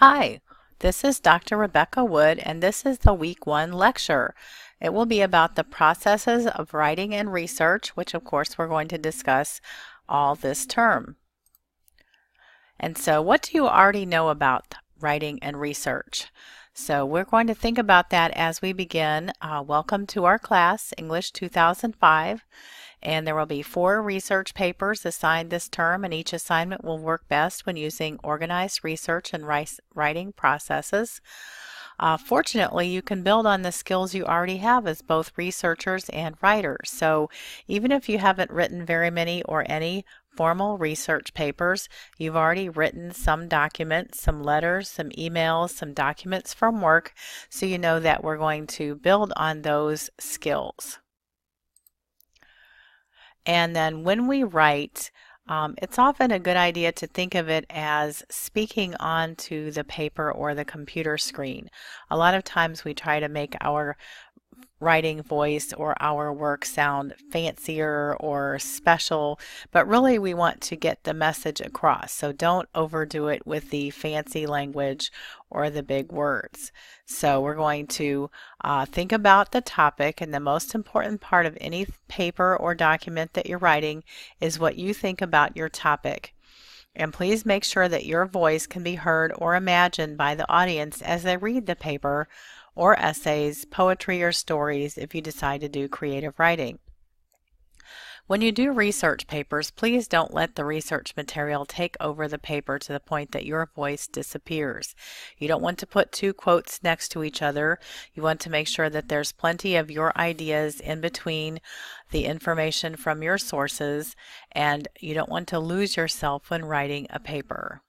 Hi, this is Dr. Rebecca Wood, and this is the Week 1 lecture. It will be about the processes of writing and research, which of course we're going to discuss all this term. And so what do you already know about writing and research? So we're going to think about that as we begin. Welcome to our class, English 2005. And there will be 4 research papers assigned this term, and each assignment will work best when using organized research and writing processes. Fortunately, you can build on the skills you already have as both researchers and writers. So even if you haven't written very many or any formal research papers, you've already written some documents, some letters, some emails, some documents from work, so you know that we're going to build on those skills. And then when we write, it's often a good idea to think of it as speaking onto the paper or the computer screen. A lot of times we try to make our writing voice or our work sound fancier or special, but really we want to get the message across. So don't overdo it with the fancy language or the big words. So we're going to think about the topic, and the most important part of any paper or document that you're writing is what you think about your topic. And please make sure that your voice can be heard or imagined by the audience as they read the paper or essays, poetry, or stories if you decide to do creative writing. When you do research papers, please don't let the research material take over the paper to the point that your voice disappears. You don't want to put 2 quotes next to each other. You want to make sure that there's plenty of your ideas in between the information from your sources, and you don't want to lose yourself when writing a paper.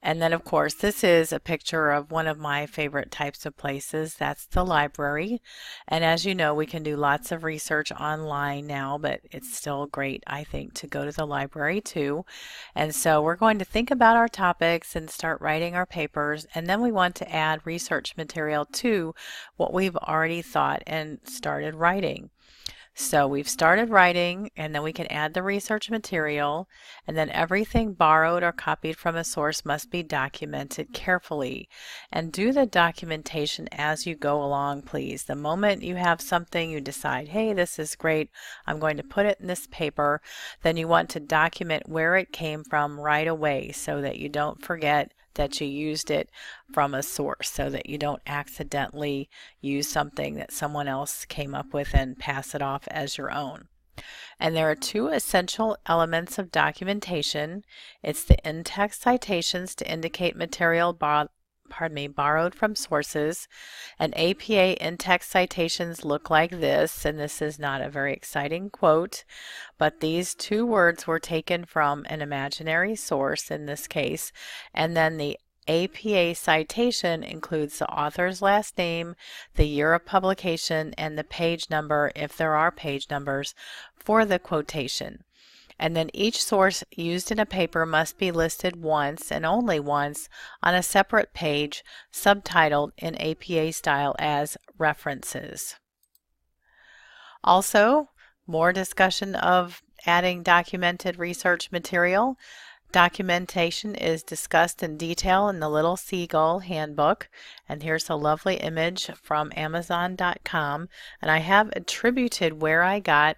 And then, of course, this is a picture of one of my favorite types of places. That's the library. And as you know, we can do lots of research online now, but it's still great, I think, to go to the library too. And so we're going to think about our topics and start writing our papers. And then we want to add research material to what we've already thought and started writing. So we've started writing, and then we can add the research material, and then everything borrowed or copied from a source must be documented carefully. And do the documentation as you go along, please. The moment you have something, you decide, hey, this is great, I'm going to put it in this paper, then you want to document where it came from right away so that you don't forget that you used it from a source, so that you don't accidentally use something that someone else came up with and pass it off as your own. And there are 2 essential elements of documentation. It's the in-text citations to indicate material borrowed from sources. And APA in-text citations look like this, and this is not a very exciting quote, but these 2 words were taken from an imaginary source in this case, and then the APA citation includes the author's last name, the year of publication, and the page number, if there are page numbers, for the quotation. And then each source used in a paper must be listed once and only once on a separate page, subtitled in APA style as references. Also, more discussion of adding documented research material. Documentation is discussed in detail in the Little Seagull Handbook, and here's a lovely image from Amazon.com, and I have attributed where I got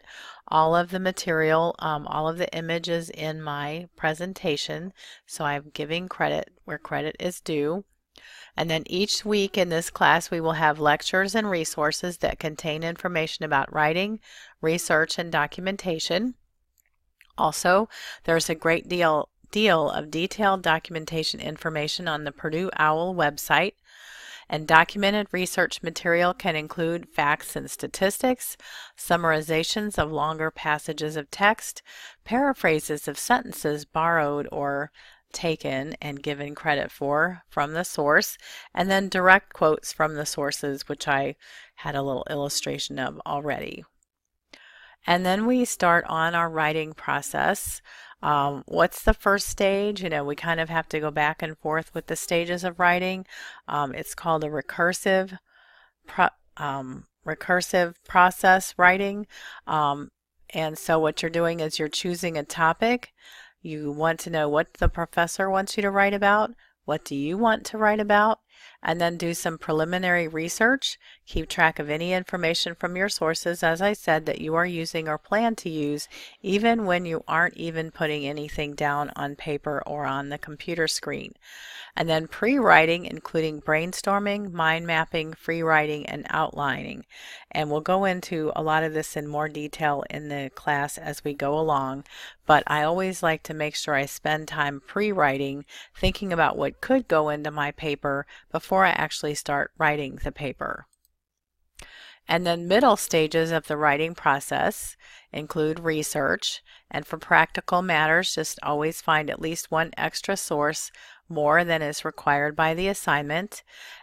all of the material, all of the images in my presentation, so I'm giving credit where credit is due. And then each week in this class we will have lectures and resources that contain information about writing, research, and documentation. Also, there's a great deal of detailed documentation information on the Purdue OWL website, and documented research material can include facts and statistics, summarizations of longer passages of text, paraphrases of sentences borrowed or taken and given credit for from the source, and then direct quotes from the sources, which I had a little illustration of already. And then we start on our writing process. What's the first stage? You know, we kind of have to go back and forth with the stages of writing. It's called a recursive process writing. And so what you're doing is you're choosing a topic. You want to know what the professor wants you to write about, What do you want to write about? And then do some preliminary research. Keep track of any information from your sources, as I said, that you are using or plan to use, even when you aren't even putting anything down on paper or on the computer screen. And then pre-writing, including brainstorming, mind mapping, free writing, and outlining. And we'll go into a lot of this in more detail in the class as we go along, but I always like to make sure I spend time pre-writing, thinking about what could go into my paper before I actually start writing the paper. And then middle stages of the writing process include research, and for practical matters, just always find at least one extra source more than is required by the assignment.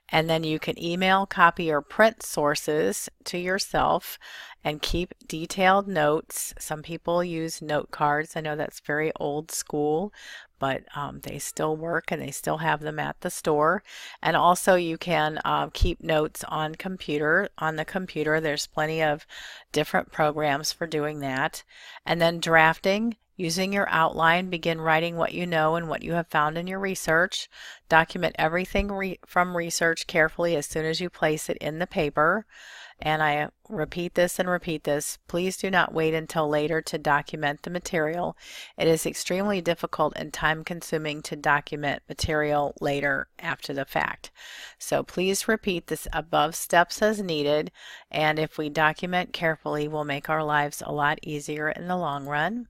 And then you can email, copy, or print sources to yourself and keep detailed notes. Some people use note cards. I know that's very old school, but they still work and they still have them at the store. And also you can keep notes on the computer. There's plenty of different programs for doing that. And then drafting. Using your outline, begin writing what you know and what you have found in your research. Document everything from research carefully as soon as you place it in the paper. And I repeat this and repeat this. Please do not wait until later to document the material. It is extremely difficult and time-consuming to document material later after the fact. So please repeat this above steps as needed, and if we document carefully, we'll make our lives a lot easier in the long run.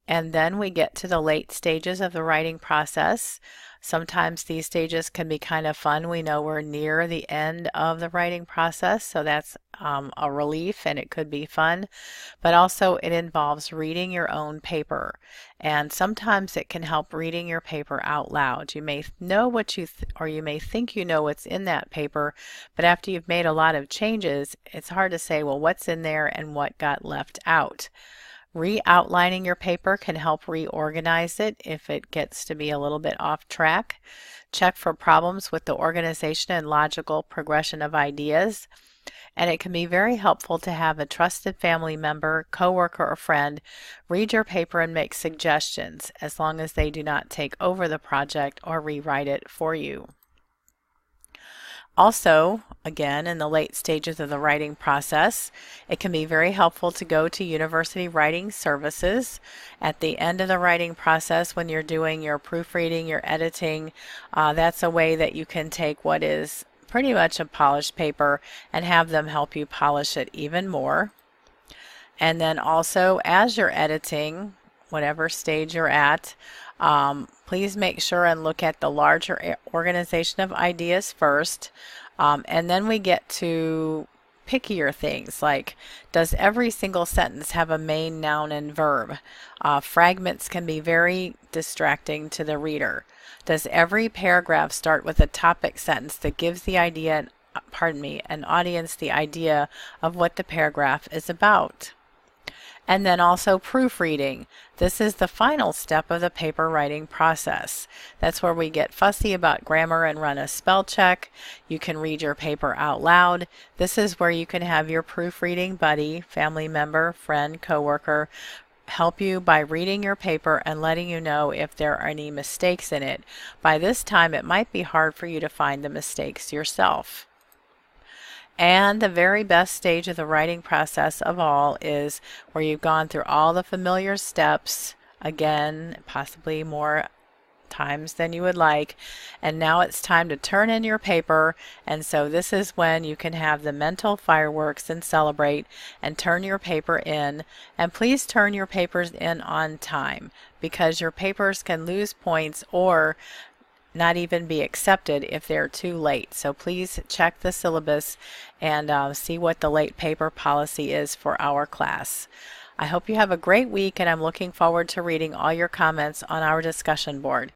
And then we get to the late stages of the writing process. Sometimes these stages can be kind of fun. We know we're near the end of the writing process, so that's a relief and it could be fun. But also it involves reading your own paper. And sometimes it can help reading your paper out loud. You may know what or you may think you know what's in that paper, but after you've made a lot of changes, it's hard to say, well, what's in there and what got left out. Re-outlining your paper can help reorganize it if it gets to be a little bit off track. Check for problems with the organization and logical progression of ideas. And it can be very helpful to have a trusted family member, coworker, or friend read your paper and make suggestions, as long as they do not take over the project or rewrite it for you. Also, again, in the late stages of the writing process, it can be very helpful to go to University Writing Services. At the end of the writing process, when you're doing your proofreading, your editing, that's a way that you can take what is pretty much a polished paper and have them help you polish it even more. And then also, as you're editing, whatever stage you're at, please make sure and look at the larger organization of ideas first. And then we get to pickier things like, does every single sentence have a main noun and verb? Fragments can be very distracting to the reader. Does every paragraph start with a topic sentence that gives the idea, an audience the idea of what the paragraph is about? And then also proofreading. This is the final step of the paper writing process. That's where we get fussy about grammar and run a spell check. You can read your paper out loud. This is where you can have your proofreading buddy, family member, friend, coworker help you by reading your paper and letting you know if there are any mistakes in it. By this time, it might be hard for you to find the mistakes yourself. And the very best stage of the writing process of all is where you've gone through all the familiar steps, again, possibly more times than you would like, and now it's time to turn in your paper. And so this is when you can have the mental fireworks and celebrate and turn your paper in. And please turn your papers in on time, because your papers can lose points or not even be accepted if they're too late. So please check the syllabus and see what the late paper policy is for our class. I hope you have a great week, and I'm looking forward to reading all your comments on our discussion board.